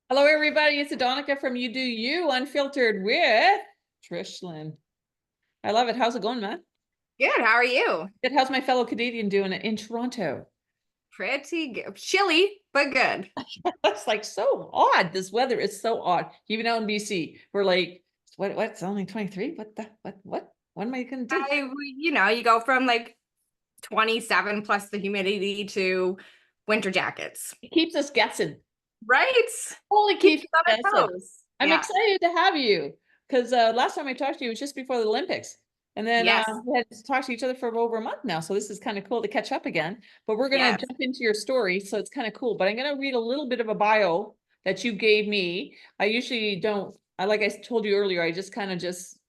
Hello, everybody. It's Adonica from You Do You Unfiltered with Trish Lynn. I love it. How's it going, man? Good. How are you? Good. How's my fellow Canadian doing it in Toronto? Pretty good. Chilly, but good. That's like so odd. This weather is so odd. Even out in BC, we're like, what's only 23? What am I gonna do? You go from like 27 plus the humidity to winter jackets, It keeps us guessing. right? Holy Keeps keeps you us on our guessing. toes. I'm Yeah. excited to have you because last time I talked to you was just before the Olympics. And then Yes. we had to talk to each other for over a month now. So this is kind of cool to catch up again. But we're going to Yes. jump into your story. So it's kind of cool. But I'm going to read a little bit of a bio that you gave me. I usually don't, like I told you earlier, I just kind of just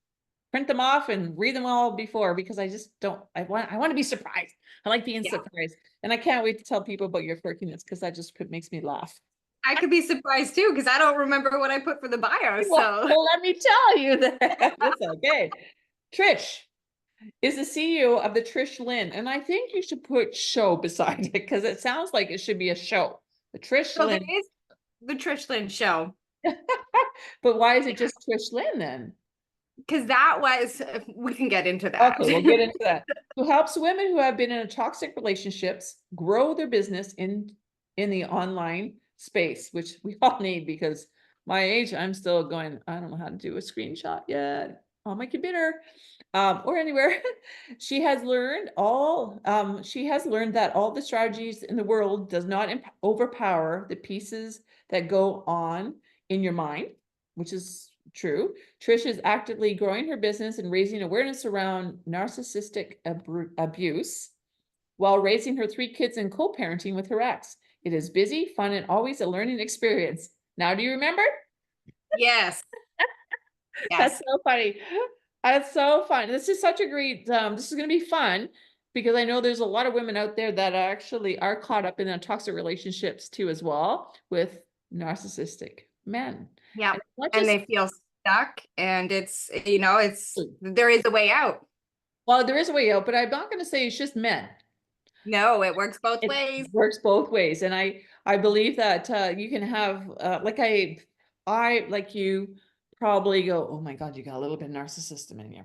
print them off and read them all before because I just don't, I want to be surprised. I like being Yeah. surprised. And I can't wait to tell people about your quirkiness because that just makes me laugh. I could be surprised too because I don't remember what I put for the bio. So, Well, let me tell you that. That's okay. Trish is the CEO of the Trish Lynn, and I think you should put show beside it because it sounds like it should be a show. The Trish so there Lynn. is the Trish Lynn show But why is it just Trish Lynn then? because that was, we can get into that. Okay, we'll get into that. Who helps women who have been in a toxic relationships grow their business in the online space, which we all need because my age, I'm still going, I don't know how to do a screenshot yet on my computer. Or anywhere. She has learned that all the strategies in the world does not overpower the pieces that go on in your mind, which is true. Trish is actively growing her business and raising awareness around narcissistic abuse while raising her 3 kids and co-parenting with her ex. It is busy, fun, and always a learning experience. Now, do you remember? Yes. That's Yes. so funny. That's so fun. This is such a great, this is going to be fun because I know there's a lot of women out there that actually are caught up in toxic relationships too, as well, with narcissistic men. Yep. And not And just, they feel stuck and there is a way out. well, there is a way out, but I'm not going to say it's just men. No, it works both It ways. works both ways. And I believe that you can have, I, like you, probably go, oh my God, you got a little bit of narcissism in you.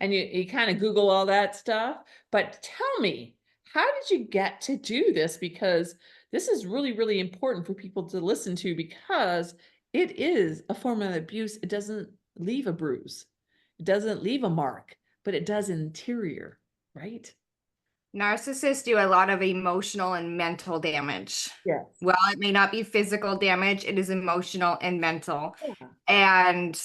And you kind of Google all that stuff. But tell me, how did you get to do this? Because this is really, really important for people to listen to because it is a form of abuse. It doesn't leave a bruise, it doesn't leave a mark, but it does interior, right? Narcissists do a lot of emotional and mental damage. Yes. Well, it may not be physical damage, it is emotional and mental. Yeah. And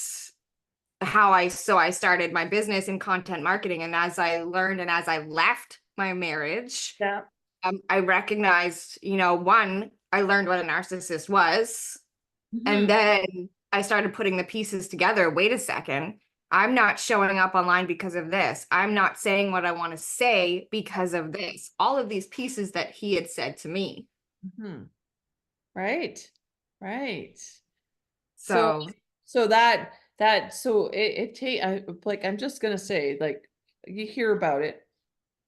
I started my business in content marketing. And as I learned and as I left my marriage, Yeah. I recognized, one, I learned what a narcissist was. And Mhm. then I started putting the pieces together. Wait a second. I'm not showing up online because of this. I'm not saying what I want to say because of this. All of these pieces that he had said to me. Mhm. Right. Right. So So, so that so it take like I'm just gonna say, like, you hear about it,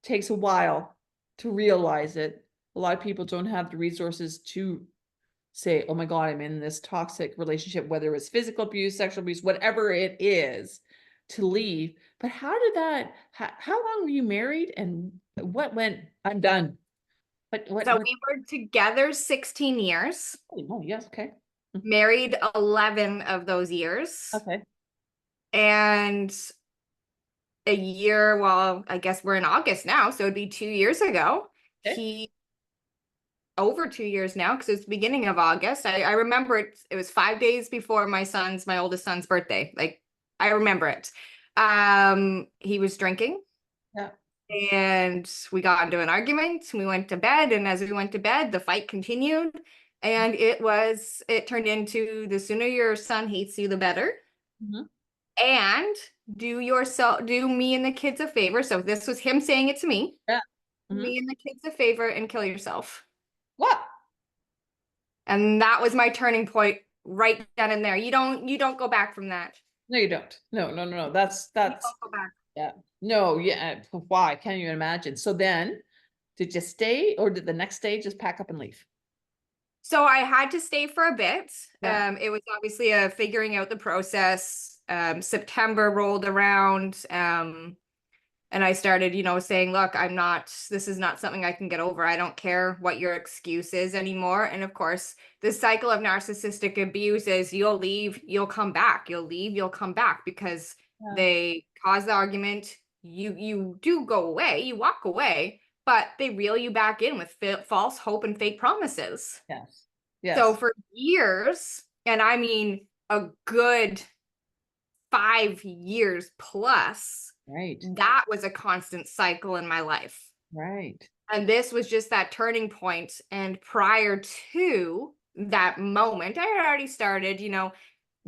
takes a while to realize it. A lot of people don't have the resources to say, oh my God, I'm in this toxic relationship, whether it's physical abuse, sexual abuse, whatever it is, to leave. But how did that, how long were you married and what went, I'm done. so What, we were together 16 years, holy moly, yes, okay. married 11 of those years. Okay. And a year, well, I guess we're in August now, so it'd be 2 years ago. Okay. He over 2 years now because it's the beginning of August. I remember it was 5 days before my oldest son's birthday. Like I remember it. He was drinking Yeah. and we got into an argument. We went to bed, and as we went to bed, the fight continued. And it turned into the sooner your son hates you, the better. Mhm. And do me and the kids a favor. So this was him saying it to me. Yeah. Do Mhm. me and the kids a favor and kill yourself. What? And that was my turning point right then and there. You don't go back from that. No, you don't. No, no, no, no. You That's don't go back. yeah. No, yeah. Why? Can't you imagine? So then, did you stay or did the next day just pack up and leave? So I had to stay for a bit. Yeah. It was obviously a figuring out the process. September rolled around. And I started, saying, look, this is not something I can get over. I don't care what your excuse is anymore. And of course, the cycle of narcissistic abuse is you'll leave, you'll come back, you'll leave, you'll come back, because Yeah. they cause the argument. You do go away, you walk away, but they reel you back in with false hope and fake promises. Yes. So Yes. for years, and I mean a good 5 years plus, Right. that was a constant cycle in my life. Right. And this was just that turning point. And prior to that moment, I had already started,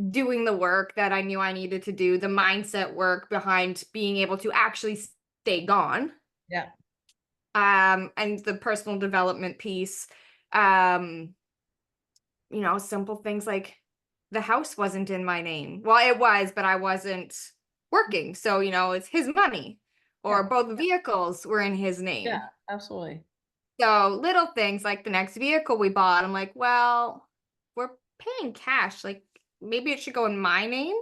doing the work that I knew I needed to do, the mindset work behind being able to actually stay gone. Yeah. And the personal development piece. Simple things like the house wasn't in my name. Well, it was, but I wasn't working. So, it's his money, or Yeah. both vehicles were in his Yeah. name. Absolutely. So little things like the next vehicle we bought, I'm like, well, we're paying cash. Like, maybe it should go in my name.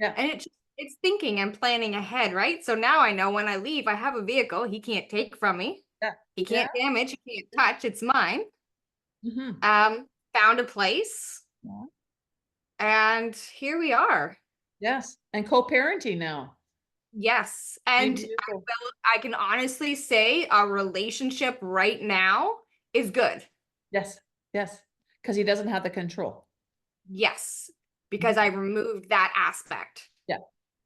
Yeah. And it's thinking and planning ahead, right? So now I know when I leave, I have a vehicle he can't take from me. Yeah. He Yeah. can't damage, he can't touch, it's mine. Mm-hmm. Found a place, Yeah. and here we are. Yes. And co-parenting now. Yes. And Beautiful. I can honestly say our relationship right now is good. Yes. Yes. Because he doesn't have the control. Yes. Because I removed that aspect. Yeah.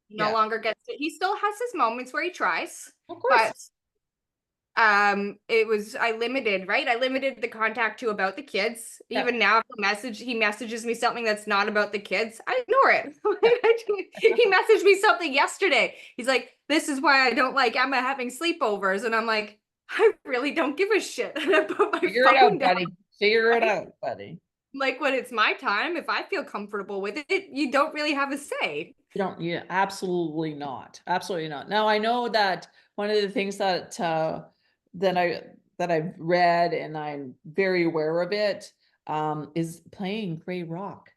He no longer gets it. He still has his moments where he tries, Of course. but I limited the contact to about the kids. Yeah. Even now, if he messages me something that's not about the kids, I ignore it. He messaged me something yesterday. He's like, this is why I don't like Emma having sleepovers. And I'm like, I really don't give a shit. And I put my Figure it phone out, down. buddy. Figure it out, buddy. Like, when it's my time, if I feel comfortable with it, you don't really have a say. You don't, yeah, absolutely not. Absolutely not. Now I know that one of the things that I've read, and I'm very aware of it, is playing gray rock.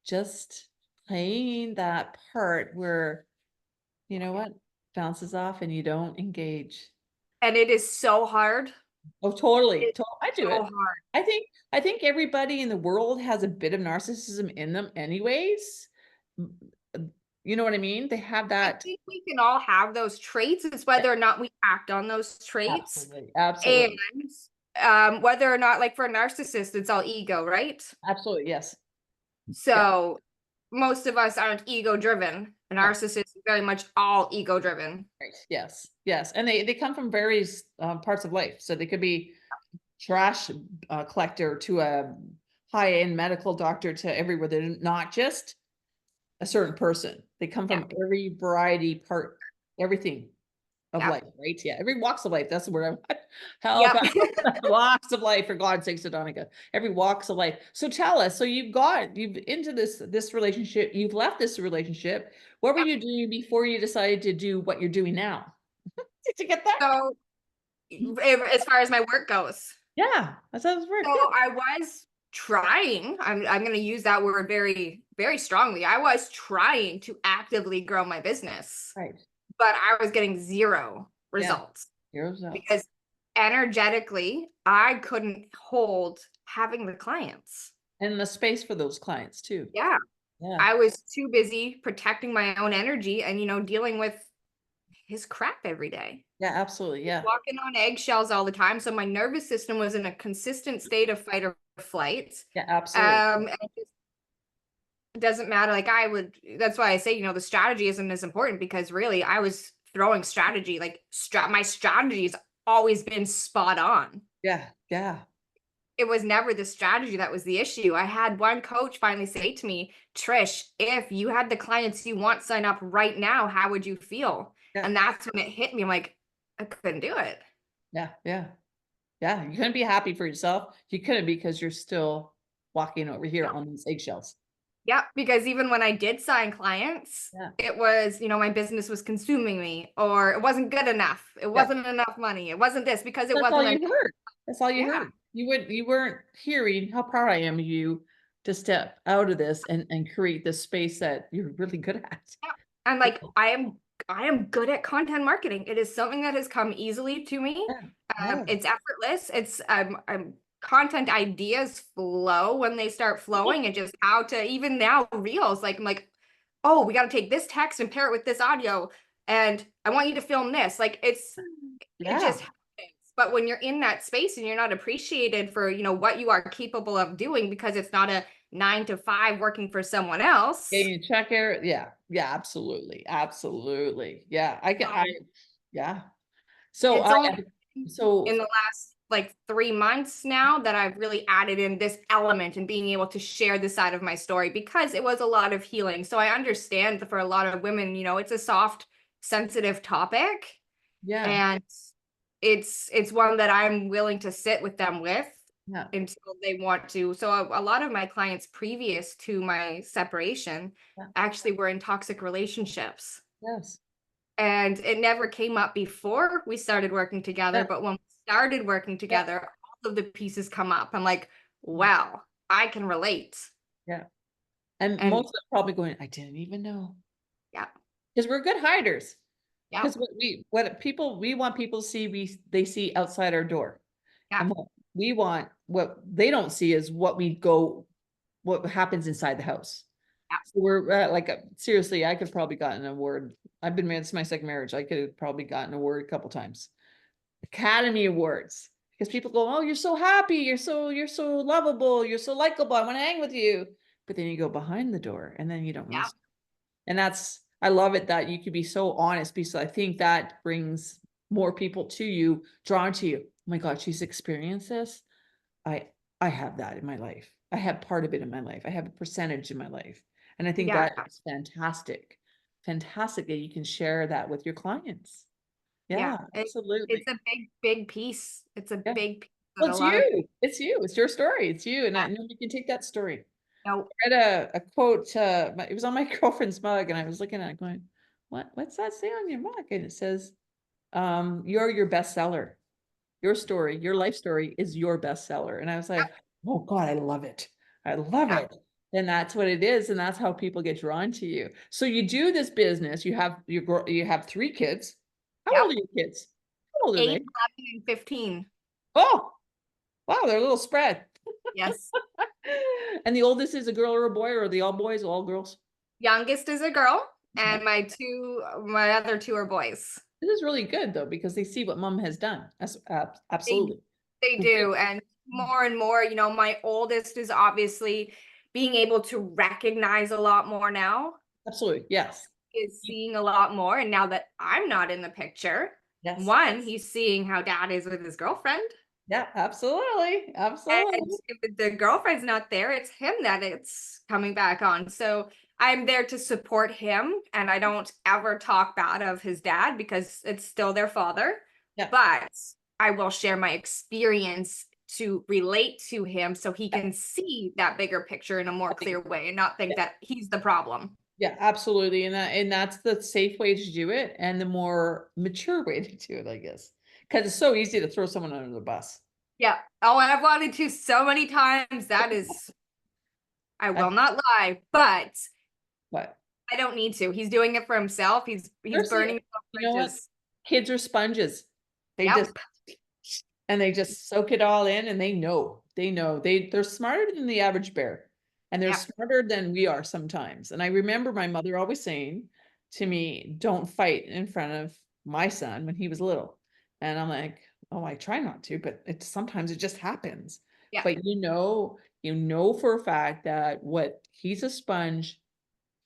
Just playing that part where, you know what, bounces off and you don't engage. And it is so hard. Oh, totally. It's I do so it. hard. I think everybody in the world has a bit of narcissism in them anyways. You know what I mean? They have I that. think we can all have those traits. It's whether or not we act on those traits. Absolutely. Absolutely. And whether or not, like for a narcissist, it's all ego, right? Absolutely. Yes. So most of us aren't ego driven. A Yeah. narcissist is very much all ego driven. Right. Yes. Yes. And they come from various parts of life. So they could be trash collector to a high-end medical doctor to everywhere. They're not just a certain person. They come from every variety everything of life, right? Yeah, every walks of life. That's the word I walks of life, for God's sakes, Adonica. Every walks of life. So tell us, so you've into this relationship, you've left this relationship. What were you doing before you decided to do what you're doing now? Did you get that? So as far as my work goes. Yeah, that sounds work. So I was trying, I'm going to use that word very, very strongly. I was trying to actively grow my business. Right. But I was getting zero results. Zero results. Because energetically, I couldn't hold having the clients. And the space for those clients too. Yeah. Yeah. I was too busy protecting my own energy and, dealing with his crap every day. Yeah, absolutely. Yeah. Walking on eggshells all the time. So my nervous system was in a consistent state of fight or flight. Yeah, absolutely. And it doesn't matter. Like that's why I say, the strategy isn't as important, because really I was throwing strategy, like my strategy has always been spot on. Yeah. Yeah. It was never the strategy that was the issue. I had one coach finally say to me, Trish, if you had the clients you want sign up right now, how would you feel? Yeah. And that's when it hit me. I'm like, I couldn't do it. Yeah. Yeah. Yeah. You couldn't be happy for yourself. You couldn't, because you're still walking over here on these eggshells. Yeah, because even when I did sign clients, it was, my business was consuming me, or it wasn't good enough. It wasn't enough money. It wasn't this, because it wasn't. All you heard. That's all you heard. you weren't hearing how proud I am of you to step out of this and create this space that you're really good at. Yeah. And like I am good at content marketing. It is something that has come easily to me. Yeah. Yeah. It's effortless. It's content ideas flow when they start flowing, and just how to, even now, reels, like I'm like, oh, we got to take this text and pair it with this audio, and I want you to film this. Like it Yeah. just happens. But when you're in that space and you're not appreciated for, what you are capable of doing, because it's not a 9 to 5 working for someone else. Getting a check here. Yeah. Yeah. Absolutely. Absolutely. Yeah. Yeah. So It's only so in the last like 3 months now that I've really added in this element and being able to share this side of my story, because it was a lot of healing. So I understand that for a lot of women, it's a soft, sensitive topic, yeah. and it's one that I'm willing to sit with them with Yeah. until they want to. So a lot of my clients previous to my separation Yeah. actually were in toxic relationships. Yes. And it never came up before we started working together, Yeah. but when we started working Yeah. together, all of the pieces come up. I'm like, Mm. wow, I can relate. Yeah. And And most of them probably going, I didn't even know. yeah, Because we're good hiders. yeah, Because we want people to see, they see outside our door. yeah, And what they don't see is what happens inside the house. yeah, So we're like, seriously, I could probably gotten an award. I've been married, it's my second marriage. I could have probably gotten an award a couple times. Academy Awards. Because people go, oh, you're so happy, you're so lovable, you're so likable, I want to hang with you. But then you go behind the door and then you don't really. yeah, And I love it that you could be so honest, because I think that brings more people to you, drawn to you. Oh my God, she's experienced this. I I have that in my life. I have part of it in my life. I have a percentage in my life. And I think yeah. that is fantastic. Fantastic that you can share that with your clients. Yeah. Yeah, It's absolutely. a big piece. It's a Yeah. big piece Well, that a it's lot of, you. It's you. It's your story. It's you. And yeah, nobody can take that story. no, I read a quote, it was on my girlfriend's mug, and I was looking at it going, what's that say on your mug? And it says, you're your bestseller. Your story, your life story is your bestseller. And I was like, oh God, I love it. I love yeah, it. And that's what it is. And that's how people get drawn to you. So you do this business, you have 3 kids. How old yep. are your kids? How old are 8, they? 11, and 15. Oh, wow, they're a little spread. Yes. And the oldest is a girl or a boy, or are they all boys, all girls? Youngest is a girl, Okay. and my other two are boys. This is really good though, because they see what mom has done. That's They absolutely. they do. And and more, my oldest is obviously being able to recognize a lot more now, Absolutely. Yes. is seeing a lot more. And now that I'm not in the picture, Yes. one, he's seeing how dad is with his girlfriend. Yeah, absolutely. And Absolutely. if the girlfriend's not there, it's him that it's coming back on. So I'm there to support him. And I don't ever talk bad of his dad, because it's still their father. Yeah. But I will share my experience to relate to him, so he can see that bigger picture in a more clear way and not think that he's the problem. Yeah, absolutely. And that's the safe way to do it, and the more mature way to do it, I guess. Because it's so easy to throw someone under the bus. Yeah. Oh, and I've wanted to so many times. That is, I I, will not lie, but but I don't need to. He's doing it for himself. He's seriously, burning you know what? bridges. Kids are sponges. They just Yep. and they just soak it all in, and they're smarter than the average bear, and they're Yep. smarter than we are sometimes. And I remember my mother always saying to me, don't fight in front of my son when he was little. And I'm like, oh, I try not to, but sometimes it just happens. Yep. But you know for a fact that what he's a sponge,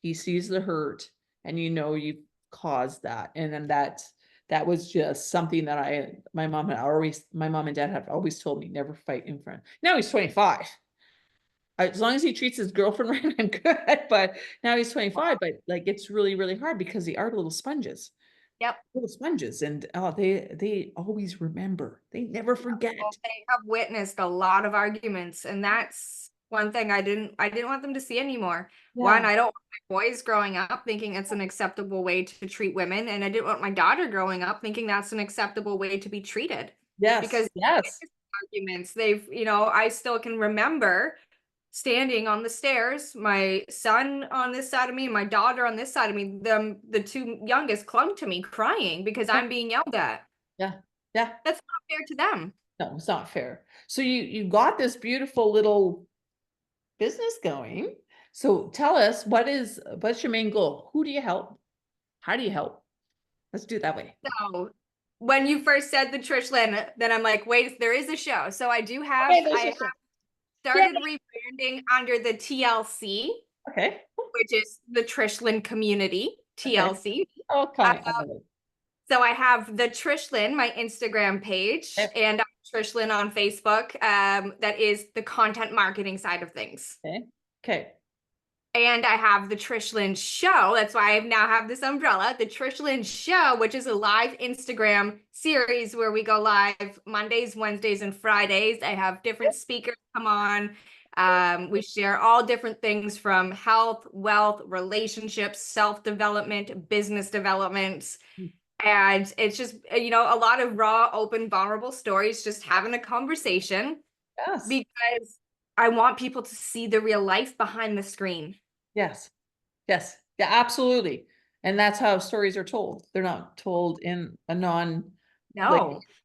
he sees the hurt, and you caused that. And then that was just something that my mom and dad have always told me, never fight in front. Now he's 25. As long as he treats his girlfriend right, I'm good. But now he's 25, but like, it's really, really hard because they are little sponges. Yep. Little sponges. And they always remember. They never forget. Well, they have witnessed a lot of arguments, and that's one thing I didn't want them to see anymore. One, Yeah. I don't want my boys growing up thinking it's an acceptable way to treat women, and I didn't want my daughter growing up thinking that's an acceptable way to be treated. Yes. Because Yes. arguments. They've, I still can remember standing on the stairs, my son on this side of me, my daughter on this side of me, the two youngest clung to me crying because Yeah. I'm being yelled at. Yeah. Yeah. That's not fair to them. No, it's not fair. So you got this beautiful little business going. So tell us, what's your main goal? Who do you help? How do you help? Let's do it that way. So when you first said the Trish Lynn, then I'm like, wait, there is a show. So I Okay, there's I your have show. started rebranding under the TLC, Okay. which is the Trish Lynn community, Okay. TLC. Okay. So I have the Trish Lynn, my Instagram page, Okay. and Trish Lynn on Facebook. That is the content marketing side of things. Okay. Okay. And I have the Trish Lynn show. That's why I now have this umbrella, the Trish Lynn show, which is a live Instagram series where we go live Mondays, Wednesdays, and Fridays. I have different speakers come on. We share all different things from health, wealth, relationships, self-development, business development. And it's just, a lot of raw, open, vulnerable stories, just having a conversation. Yes. Because I want people to see the real life behind the screen. Yes. Yes. Yeah, absolutely. And that's how stories are told. They're not told in a No,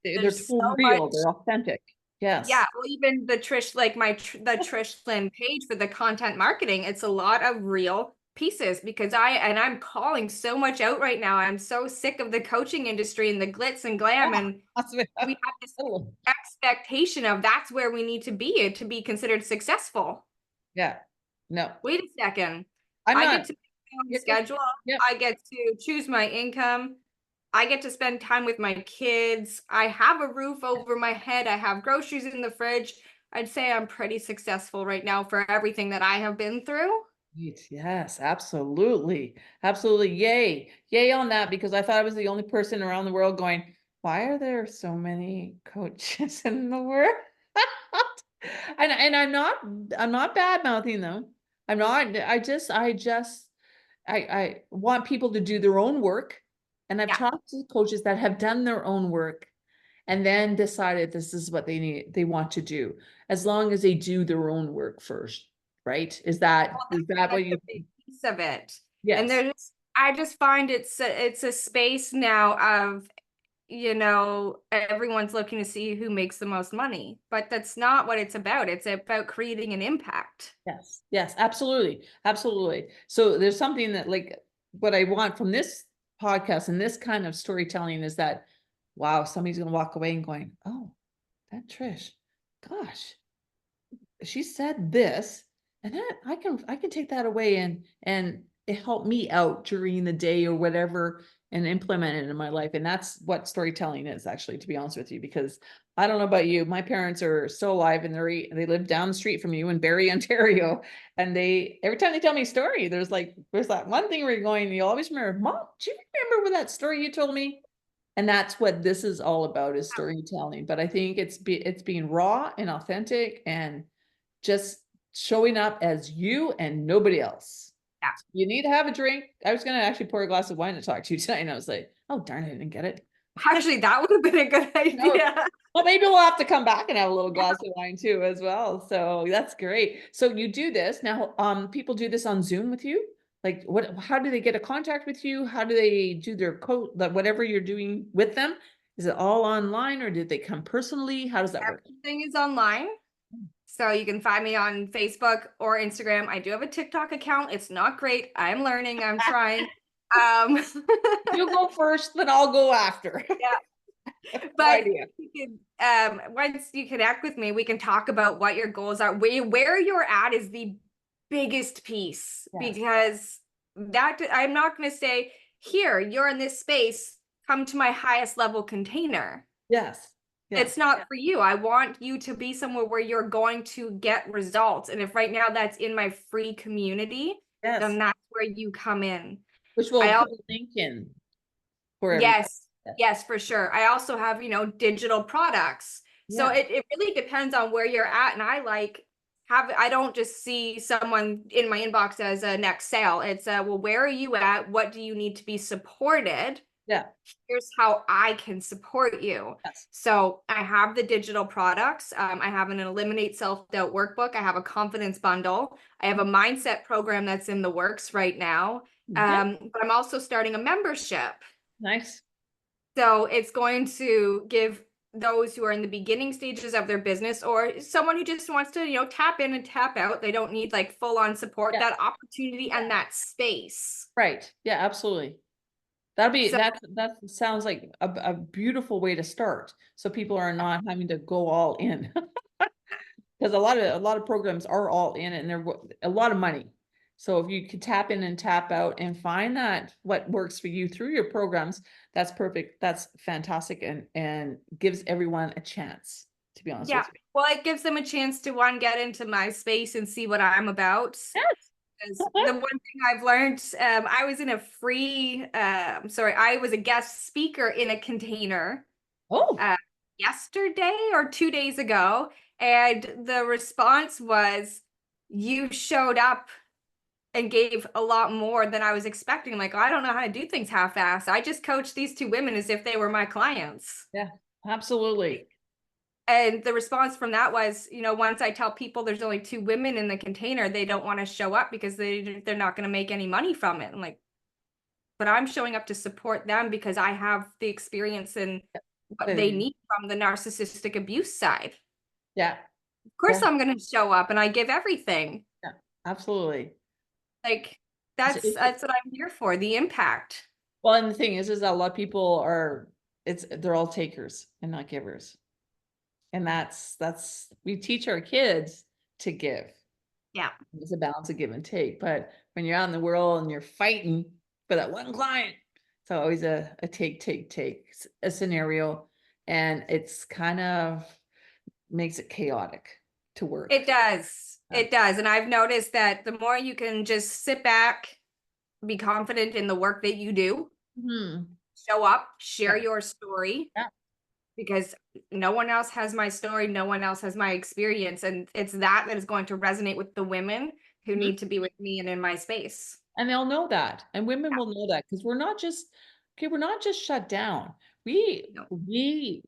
they're there's told so real, much. they're authentic. Yes. Yeah, well, even the Trish, like the Trish Lynn page for the content marketing, it's a lot of real pieces because I'm calling so much out right now. I'm so sick of the coaching industry and the glitz and glam, and we have this expectation of that's where we need to be considered successful. Yeah. No. Wait a second. I'm I not. get to pick my own schedule. Yep. I get to choose my income. I get to spend time with my kids. I have a roof over my head. I have groceries in the fridge. I'd say I'm pretty successful right now for everything that I have been through. Yes, absolutely. Absolutely. Yay. Yay on that, because I thought I was the only person around the world going, why are there so many coaches in the world? And I'm not bad mouthing them. I'm not, I want people to do their own work. And I've Yeah. talked to coaches that have done their own work and then decided this is what they want to do, as long as they do their own work first, right? Is that what you? A big piece of it. Yes. And I just find it's a space now of, everyone's looking to see who makes the most money, but that's not what it's about. It's about creating an impact. Yes. Yes, absolutely. Absolutely. So there's something that, like, what I want from this podcast and this kind of storytelling is that, wow, somebody's going to walk away and going, oh, that Trish, gosh, she said this, and that I can take that away and it helped me out during the day or whatever and implement it in my life. And that's what storytelling is, actually, to be honest with you, because I don't know about you, my parents are still alive and they live down the street from you in Barrie, Ontario. And every time they tell me a story, there's that one thing where you're going, you always remember, Mom, do you remember that story you told me? And that's what this is all about, is storytelling. But I think it's being raw and authentic and just showing up as you and nobody else. Yeah. You need to have a drink. I was going to actually pour a glass of wine to talk to you tonight. And I was like, oh, darn it, I didn't get it. Actually, that would have been a good idea. Well, maybe we'll have to come back and have a little glass of wine too as well. So that's great. So you do this now. People do this on Zoom with you. Like, how do they get a contact with you? How do they do their whatever you're doing with them? Is it all online, or did they come personally? How does that work? Everything is online. So you can find me on Facebook or Instagram. I do have a TikTok account. It's not great. I'm learning. I'm trying. You go first, then I'll go after. Yeah. But you can, once you connect with me, we can talk about what your goals are. Where you're at is the biggest piece, because I'm not going to say, here, you're in this space, come to my highest level container. Yes. It's not for you. I want you to be somewhere where you're going to get results. And if right now that's in my free community, then that's where you come in. Which we'll put a link in for everybody. Yes, for sure. I also have, digital products. So it really depends on where you're at. And I don't just see someone in my inbox as a next sale. It's well, where are you at? What do you need to be supported? Yeah. Here's how I can support you. Yes. So I have the digital products. I have an eliminate self-doubt workbook. I have a confidence bundle. I have a mindset program that's in the works right now. Yeah. But I'm also starting a membership. Nice. So it's going to give those who are in the beginning stages of their business, or someone who just wants to, tap in and tap out. They don't need like full on support, Yeah. that opportunity and that space. Right. Yeah, absolutely. So That sounds like a beautiful way to start. So people are not having to go all in. Because a lot of programs are all in and they're a lot of money. So if you could tap in and tap out and find that what works for you through your programs, that's perfect. That's fantastic and gives everyone a chance, to be honest yeah, with you. well, it gives them a chance to get into my space and see what I'm about. Yes. Because the one thing I've learned, I was in a I was a guest speaker in a container Oh, yesterday or 2 days ago. And the response was, you showed up and gave a lot more than I was expecting. Like, I don't know how to do things half-assed. I just coached these two women as if they were my clients. yeah, absolutely. And the response from that was, once I tell people there's only two women in the container, they don't want to show up because they're not going to make any money from it. I'm like, but I'm showing up to support them because I have the experience and what they need from the narcissistic abuse side. Yeah, Of course, yeah, I'm going to show up and I give everything. yeah, absolutely. Like, It's- it- that's what I'm here for, the impact. well, and the thing is that a lot of people they're all takers and not givers. And that's we teach our kids to give. Yeah. It's a balance of give and take. But when you're out in the world and you're fighting for that one client, it's always a take a scenario. And it's kind of makes it chaotic to work. It does. Yeah. It does. And I've noticed that the more you can just sit back, be confident in the work that you do, show up, share Yeah. your story, Yeah. because no one else has my story, no one else has my experience. And it's that is going to resonate with the women who Mhm. need to be with me and in my space. And they'll know that. And women will know that because we're not just shut down. We No. we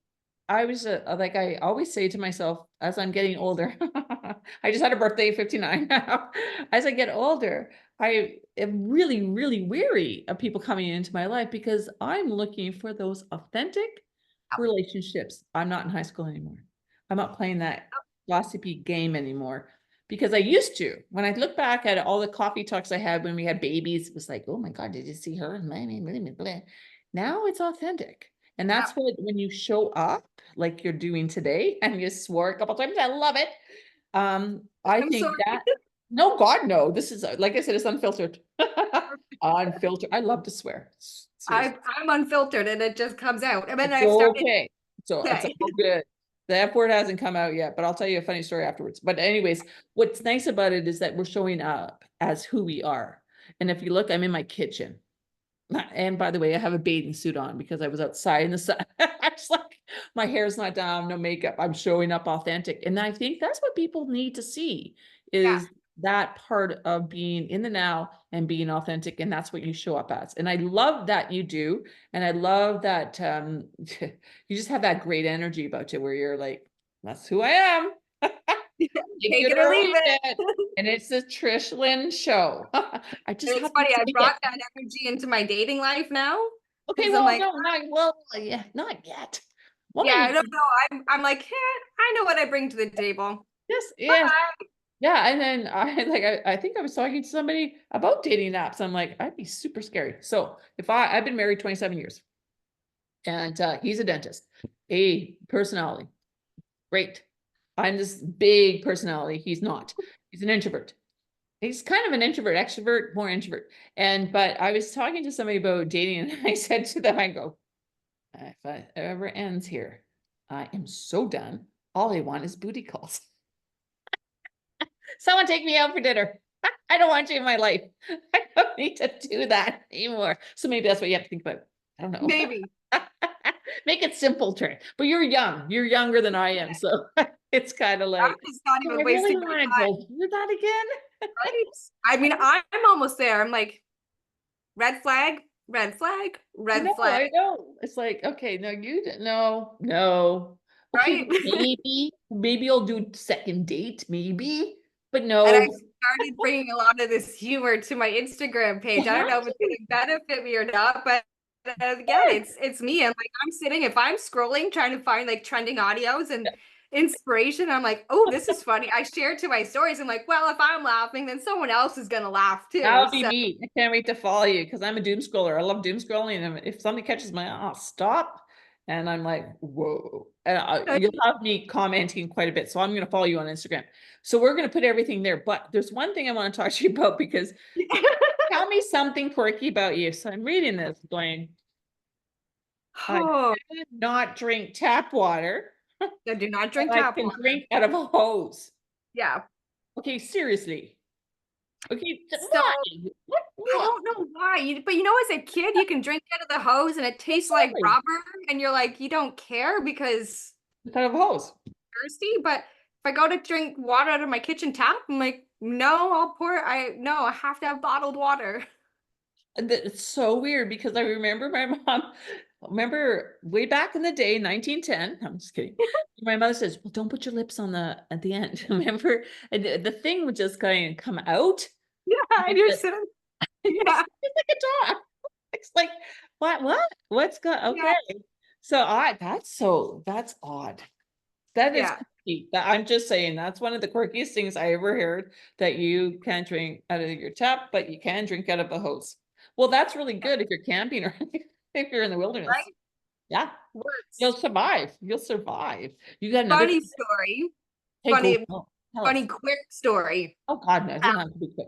I was like I always say to myself as I'm getting older, I just had a birthday 59 now. As I get older, I am really, really weary of people coming into my life because I'm looking for those authentic relationships. I'm not in high school anymore. I'm not playing that gossipy game anymore because I used to. When I look back at all the coffee talks I had when we had babies, it was like, oh my God, did you see her? Now it's authentic. And that's what, when you show up like you're doing today and you swore a couple times, I love it. I I'm think sorry. that, no, God, no, this is, like I said, it's unfiltered. Unfiltered. I love to swear. Seriously. I'm unfiltered and it just comes out. And then It's I've started okay. So it's to all good. The F word hasn't come out yet, but I'll tell you a funny story afterwards. But anyways, what's nice about it is that we're showing up as who we are. And if you look, I'm in my kitchen. And by the way, I have a bathing suit on because I was outside in the sun. I was like, my hair's not down, no makeup. I'm showing up authentic. And I think that's what people need to see yeah. is that part of being in the now and being authentic. And that's what you show up as. And I love that you do. And I love that you just have that great energy about you where you're like, that's who I am. Take Take it it or or leave leave it. it. And it's the Trish Lynn show. I just It's have to funny, I say it. brought that energy into my dating life now. Okay, Because I'm well, like, no, not well, yeah, not yet. yeah, I Woman, don't know. I'm like, I know what I bring to the table. yes, yes, Bye. yeah. And then I like I think I was talking to somebody about dating apps. I'm like, I'd be super scary. So if I've been married 27 years and he's a dentist, a personality, great. I'm this big personality. He's not. He's an introvert. He's kind of an introvert, extrovert, more introvert. But I was talking to somebody about dating, and I said to them, I go, if it ever ends here, I am so done. All I want is booty calls. Someone take me out for dinner. I don't want you in my life. I don't need to do that anymore. So maybe that's what you have to think about. I don't know. Maybe. Make it simple, Trent. But you're young. You're younger than I am. So it's kind of I'm like, just not do even I really wasting my want to time, go through that again? right? I mean, I'm almost there. I'm like, red flag, red flag, I red know, flag, I know. It's like, okay, no, you didn't, no, no. Okay, right? maybe I'll do second date, maybe, but And I no. started bringing a lot of this humor to my Instagram You page. I don't have know if it's to. going to benefit me or not, but again, it's me. And like I'm sitting, if I'm scrolling, trying to find like trending audios and inspiration, I'm like, oh, this is funny. I share it to my stories. I'm like, well, if I'm laughing, then someone else is gonna laugh too. That'll be So me. I can't wait to follow you because I'm a doom scroller. I love doom scrolling, and if somebody catches my eye, I'll stop, and I'm like, whoa. And you'll have me commenting quite a bit, so I'm going to follow you on Instagram. So we're going to put everything there. But there's one thing I want to talk to you about because tell me something quirky about you. So I'm reading this, going, I oh, do not drink tap water. I do not And drink I tap can water. drink out of a hose. Yeah. Okay, seriously. Okay, So why? What? I What? don't know why. But as a kid, you can drink out of the hose and it tastes like Exactly. rubber, and you're like, you don't care because It's out of a hose. thirsty. But if I go to drink water out of my kitchen tap, I'm like, no, I have to have bottled water. And it's so weird because I remember my mom, remember way back in the day, 1910. I'm just kidding. My mother says, well, don't put your lips on at the end. Remember? And the thing would just kind of come out. Yeah, I Like do. that. Yeah, It's like a dog. It's like, what's going, yeah, okay. So that's odd. That is yeah. quirky. I'm just saying that's one of the quirkiest things I ever heard, that you can't drink out of your tap, but you can drink out of a hose. Well, that's really good if you're camping or if you're in the wilderness. Right? Yeah, you'll Works. survive. You'll survive. You got another. Funny story. Hey, go. Funny, Oh, tell us. funny, quick story. Oh God, no, it doesn't have to be quick.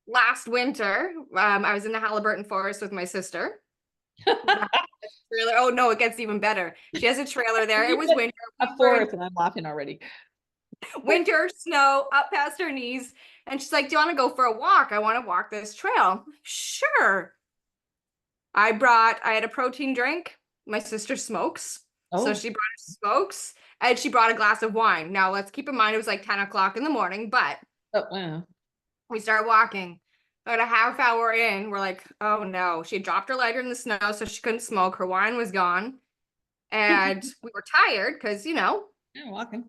Last winter, I was in the Halliburton forest with my sister. Trailer. Oh no, it gets even better. She has a trailer there. It You was said winter. a We were in forest, and I'm laughing already. winter, snow, up past her knees. And she's like, do you want to go for a walk? I want to walk this trail. Sure. I had a protein drink. My sister smokes. So Oh, she brought her smokes and she brought a glass of wine. Now let's keep in mind it was like 10 o'clock in the morning, but oh, wow. we started walking. About a half hour in, we're like, oh no. She had dropped her lighter in the snow, so she couldn't smoke. Her wine was gone. And we were tired because, Yeah, walking.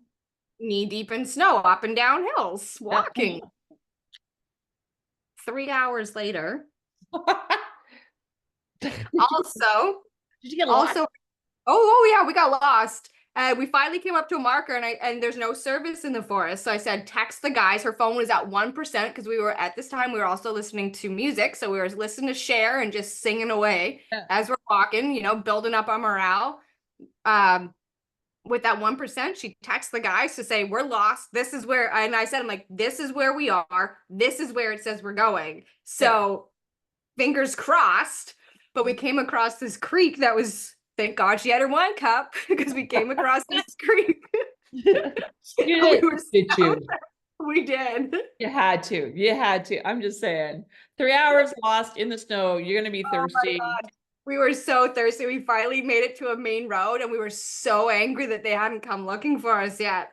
knee deep in snow, up and down hills, Yeah. walking. 3 hours later, Did also, you get lost? also, oh yeah, we got lost. We finally came up to a marker, and there's no service in the forest. So I said, text the guys. Her phone was at 1% because we were at this time we were also listening to music, so we were listening to Cher and just singing away Yeah. as we're walking, building up our morale. With that 1%, she texts the guys to say, we're lost. This is where, and I said, I'm like, this is where we are. This is where it says we're going. So fingers crossed. But we came across this creek that was, thank God she had her wine cup because we came across this creek. You We did, were did so, you? we did. You had to. You had to. I'm just saying. 3 hours lost in the snow. You're gonna be Oh my thirsty. God. We were so thirsty. We finally made it to a main road and we were so angry that they hadn't come looking for us yet.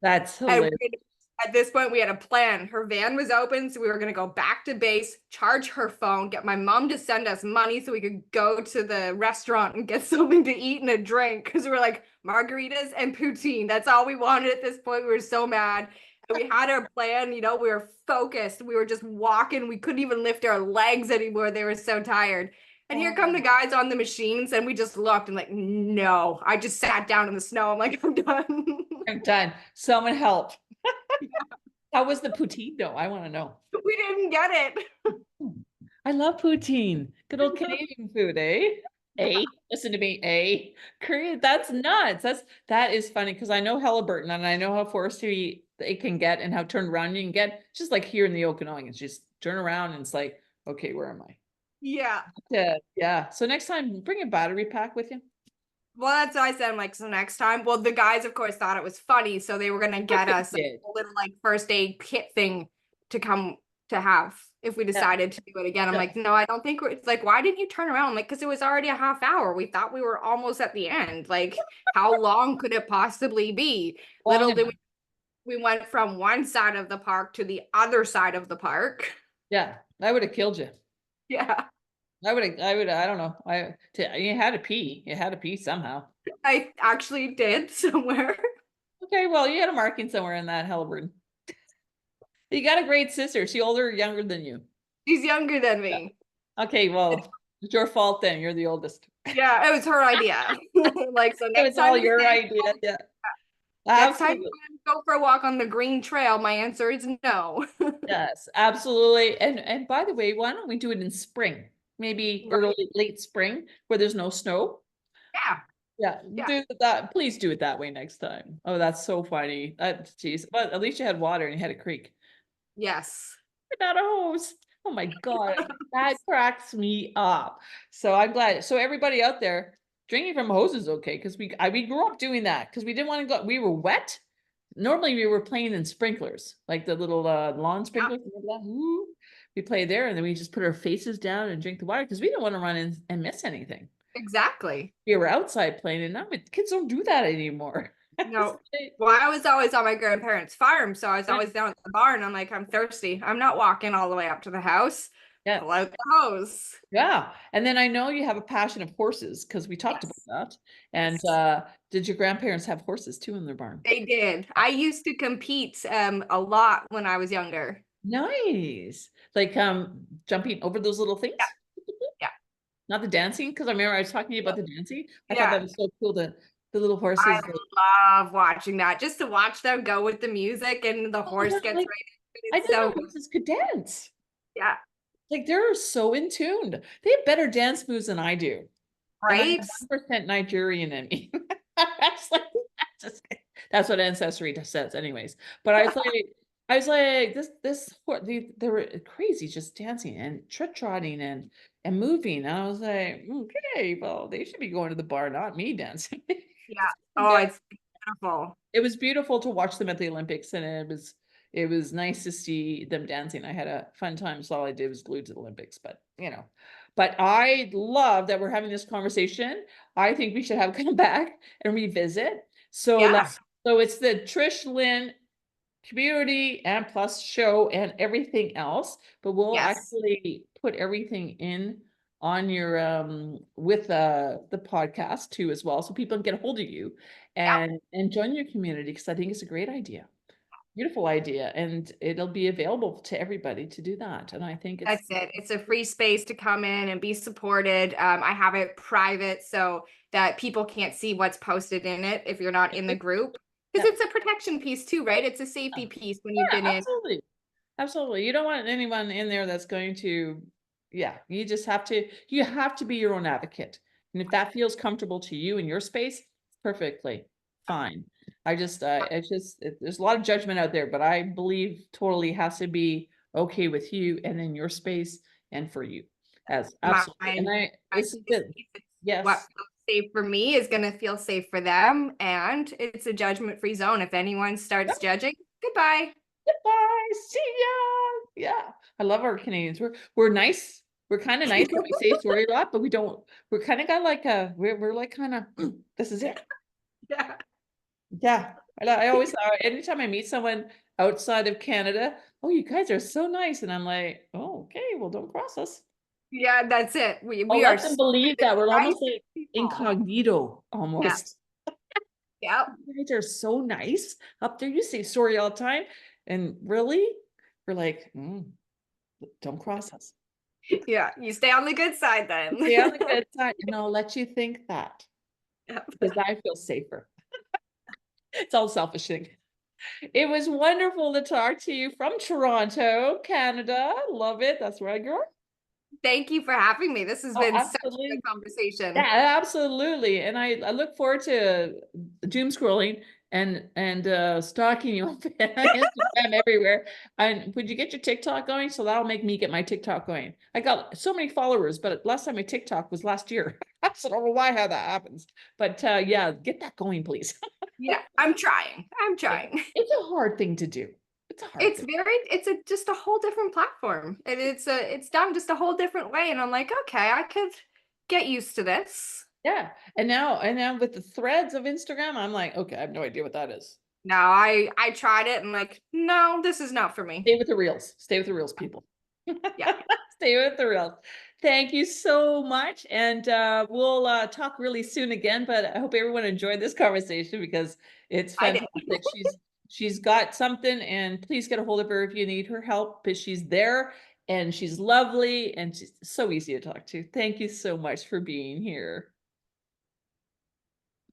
That's And hilarious. at this point, we had a plan. Her van was open, so we were going to go back to base, charge her phone, get my mom to send us money so we could go to the restaurant and get something to eat and a drink. Because we were like, margaritas and poutine. That's all we wanted at this point. We were so mad. And we had our plan, we were focused. We were just walking. We couldn't even lift our legs anymore. They were so tired. And here come the guys on the machines, and we just looked and like, no. I just sat down in the snow. I'm like, I'm done. I'm done. Someone help. How was the poutine though? I want to know. We didn't get it. I love poutine. Good old Canadian food, eh? Listen to me, Korea, that's nuts. That is funny because I know Halliburton and I know how foresty it can get and how turned around you can get. Just like here in the Okanagan, it's just turn around and it's like, okay, where am I? Yeah. Yeah. So next time, bring a battery pack with you. Well, that's what I said. I'm like, so next time. Well, the guys, of course, thought it was funny, so they were gonna get us a Did. little like first aid kit thing to come to have if we decided to do it again. I'm Yeah. like, no, I don't think it's like, why didn't you turn around? I'm like, because it was already a half hour. We thought we were almost at the end. Like, how long could it possibly be? Little did we went from one side of the park to the other side of the park. Yeah, I would have killed you. Yeah. I don't know. You had to pee. You had to pee somehow. I actually did somewhere. Okay, well, you had a marking somewhere in that Halliburton. You got a great sister. Is she older or younger than you? She's younger than Yeah. me. Okay, well, it's your fault then. You're the oldest. Yeah, it was her idea. Like, so It next was all time you your say, idea. Yeah. next time you Absolutely. want to go for a walk on the green trail, my answer is no. Yes, absolutely. And by the way, why don't we do it in spring? Maybe Right. early, late spring where there's no snow. Yeah. Yeah, Yeah. do that. Please do it that way next time. Oh, that's so funny. Geez. But at least you had water and you had a creek. Yes. Not a hose. Oh my God. That cracks me up. So I'm glad. So everybody out there, drinking from hoses is okay because we grew up doing that because we didn't want to go. We were wet. Normally we were playing in sprinklers, like the little lawn Yeah. sprinklers. Remember that? Woo. We play there and then we just put our faces down and drink the water because we didn't want to run in and miss anything. Exactly. We were outside playing and now kids don't do that anymore. No. Well, I was always on my grandparents' farm, so I was Yeah. always down at the barn. I'm like, I'm thirsty. I'm not walking all the way up to the house. Yeah. Pull out the hose. Yeah. And then I know you have a passion of horses because we talked about Yes. that. And did your grandparents have horses too in their barn? They did. I used to compete a lot when I was younger. Nice. Like jumping over those little things? Yeah. Yeah. Not the dancing, because I remember I was talking to you about the dancing. I thought Yeah. that was so cool. The little I horses. love watching that. Just to watch them go with the music and the Oh my horse God, gets like right into it. I It's didn't so know good. horses could dance. Yeah. Like they're so in tuned. They have better dance moves than I do. And I'm Right? 1% Nigerian in me. That's like, that's what Ancestry says, anyways. But I was like, they were crazy, just dancing and trotting and moving. And I was like, okay, well, they should be going to the bar, not me dancing. Yeah. Oh, it's beautiful. It was beautiful to watch them at the Olympics, and it was nice to see them dancing. I had a fun time, so all I did was glued to the Olympics, but but I love that we're having this conversation. I think we should have come back and revisit. So Yeah. so it's the Trish Lynn community and plus show and everything else, but we'll Yes. actually put everything in on your with the podcast too as well, so people can get a hold of you Yeah. and join your community because I think it's a great idea, beautiful idea, and it'll be available to everybody to do that. And I think it's That's it. It's a free space to come in and be supported. I have it private so that people can't see what's posted in it if you're not in the group. Because yeah, it's a protection piece too, right? It's a safety piece when you've yeah, been in. absolutely. Absolutely. You don't want anyone in there that's going to, yeah, you have to be your own advocate. And if that feels comfortable to you in your space, perfectly fine. There's a lot of judgment out there, but I believe totally has to be okay with you and in your space and for you as absolutely. And My this is safe good. space, what Yes. feels safe for me is going to feel safe for them. And it's a judgment-free zone. If anyone starts judging, goodbye. Goodbye. See ya. Yeah. I love our Canadians. We're nice. We're kind of nice. We say sorry a lot, but we don't. We're kind of got like we're like kind of this is it. Yeah. Yeah. I always anytime I meet someone outside of Canada, oh, you guys are so nice, and I'm like, oh, okay, well, don't cross us. Yeah, that's it. Oh, We are let them so believe the that we're almost nicest like people. incognito Yeah. almost. Yep. You guys are so nice up there. You say sorry all the time, and really, we're like, don't cross us. Yeah. You stay on the good side then. Stay on the good side, and I'll let you think that Yep. because I feel safer. It's all selfish thing. It was wonderful to talk to you from Toronto, Canada. Love it. That's where I grew up. Thank you for having me. This has Oh, been such a absolutely. good conversation. Yeah, absolutely. And I look forward to doom scrolling and stalking you on Instagram everywhere. And would you get your TikTok going? So that'll make me get my TikTok going. I got so many followers, but last time my TikTok was last year. I don't know why how that happens. But yeah, get that going, please. Yeah, I'm trying. I'm trying. It's a hard thing to do. It's a hard thing. It's just a whole different platform. And it's done just a whole different way. And I'm like, okay, I could get used to this. Yeah. And now with the threads of Instagram, I'm like, okay, I have no idea what that is. No, I tried it and like, no, this is not for me. Stay with the reels. Stay with the reels, people. Yeah. Stay with the reels. Thank you so much. And we'll talk really soon again, but I hope everyone enjoyed this conversation because it's I did. fantastic. She's got something, and please get a hold of her if you need her help, because she's there and she's lovely and she's so easy to talk to. Thank you so much for being here.